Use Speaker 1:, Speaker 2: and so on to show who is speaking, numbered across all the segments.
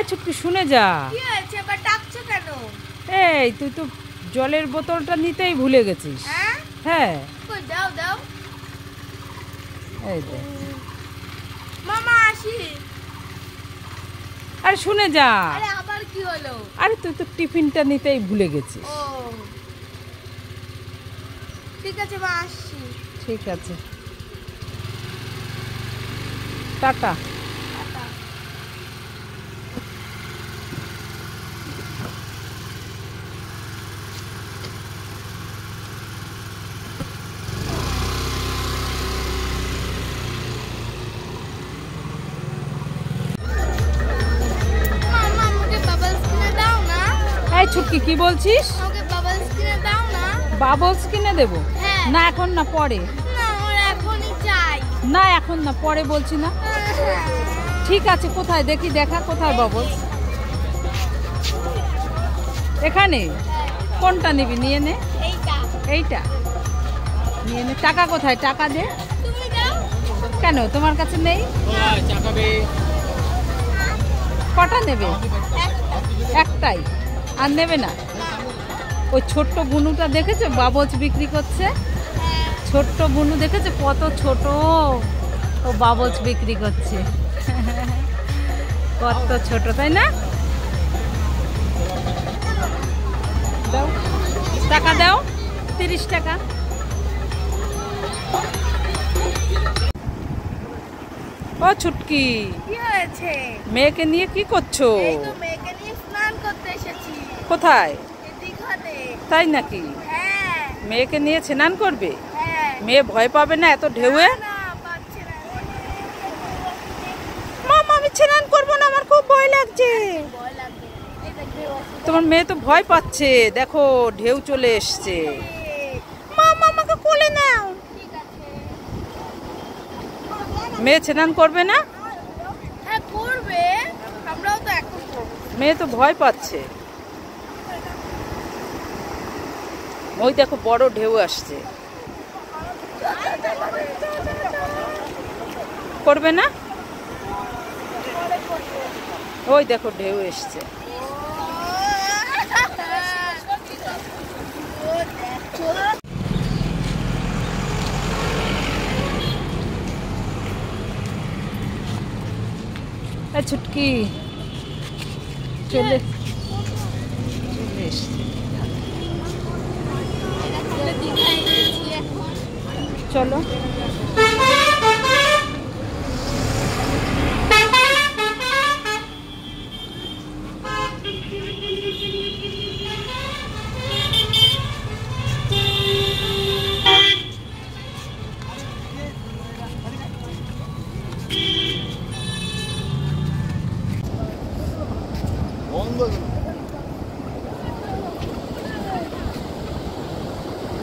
Speaker 1: ছুটকি শুনে যা।
Speaker 2: কি হয়েছে আবার ডাকছো কেন?
Speaker 1: এই তুই তো জলের বোতলটা নিতেই ভুলে গেছিস। হ্যাঁ
Speaker 2: কই দাও দাও।
Speaker 1: এই দে।
Speaker 2: মামা আসি।
Speaker 1: আরে শুনে যা।
Speaker 2: আরে আবার কি হলো?
Speaker 1: আরে তুই তো টিফিনটা নিতেই ভুলে গেছিস।
Speaker 2: ও ঠিক আছে মা, আসছি।
Speaker 1: ঠিক আছে, টাটা।
Speaker 2: মামা আমাকে বাবলস কিনে দাও না।
Speaker 1: এই ছুটকি কি বলছিস?
Speaker 2: আমাকে বাবলস কিনে দাও না।
Speaker 1: বাবলস কিনে দেবো?
Speaker 2: হ্যাঁ।
Speaker 1: না এখন না, পরে।
Speaker 2: না আমার এখনই চাই।
Speaker 1: না এখন না, পরে বলছি না। ঠিক আছে, কোথায় দেখি, দেখা কোথায় বাবলস। এখানে? কোনটা নিবি, নিয়ে নে।
Speaker 2: এইটা।
Speaker 1: এইটা নিয়ে নে। টাকা কোথায়? টাকা দে।
Speaker 2: তুমি দাও।
Speaker 1: কেন তোমার কাছে নেই? কটা নেবে? একটাই? আর নেবে না? ওই ছোট্ট বুনুটা দেখেছো বাবলস বিক্রি করছে? ছোট্ট বুনু দেখেছো কত ছোট, ও বাবলস বিক্রি করছে। কত ছোট, তাই না? দাও, টাকা দাও, 30 টাকা। ও ছুটকি,
Speaker 2: কি হয়েছে?
Speaker 1: মেয়েকে নিয়ে কি করছো?
Speaker 2: এই তো মেয়েকে নিয়ে স্নান করতে এসেছি।
Speaker 1: কোথায়?
Speaker 2: এই দীঘাতে।
Speaker 1: তাই নাকি?
Speaker 2: হ্যাঁ
Speaker 1: মেয়েকে নিয়ে স্নান করবে?
Speaker 2: হ্যাঁ।
Speaker 1: মেয়ে ভয় পাবে না এত ঢেউয়ে?
Speaker 2: না পাচ্ছে না।
Speaker 1: মামা আমি স্নান করবো না, আমার খুব ভয় লাগছে।
Speaker 2: ভয় লাগবে। এই দেখবে
Speaker 1: তোমার মেয়ে তো ভয় পাচ্ছে, দেখো ঢেউ চলে এসছে। মামা আমাকে কোলে নাও।
Speaker 2: ঠিক আছে।
Speaker 1: মেয়ে স্নান করবে না?
Speaker 2: হ্যাঁ করবে, আমরাও তো এখন করব।
Speaker 1: মেয়ে তো ভয় পাচ্ছে। ওই দেখো বড় ঢেউ আসছে। করবে না? ওই দেখো ঢেউ এসছে। ছুটকি চলে এসছে। চলো।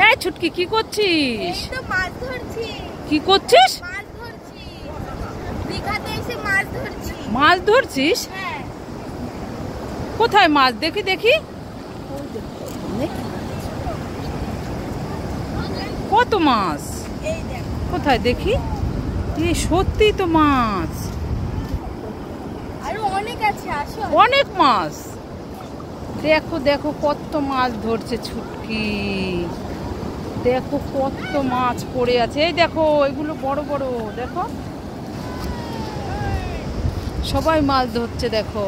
Speaker 1: এই ছুটকি কি করছিস?
Speaker 2: এই তো মাছ ধরছি।
Speaker 1: কি করছিস?
Speaker 2: মাছ ধরছি, দীঘাতে এসে মাছ ধরছি।
Speaker 1: মাছ ধরছিস?
Speaker 2: হ্যাঁ।
Speaker 1: কোথায় মাছ? দেখি দেখি। কত মাছ?
Speaker 2: এই দেখো।
Speaker 1: কোথায় দেখি? এই সত্যি তো মাছ,
Speaker 2: আরো অনেক আছে, আসো।
Speaker 1: অনেক মাছ। দেখো দেখো কত মাছ ধরছে ছুটকি, দেখো কত মাছ পড়ে আছে। এই দেখো এগুলো বড় বড়, দেখো সবাই মাছ ধরছে দেখো।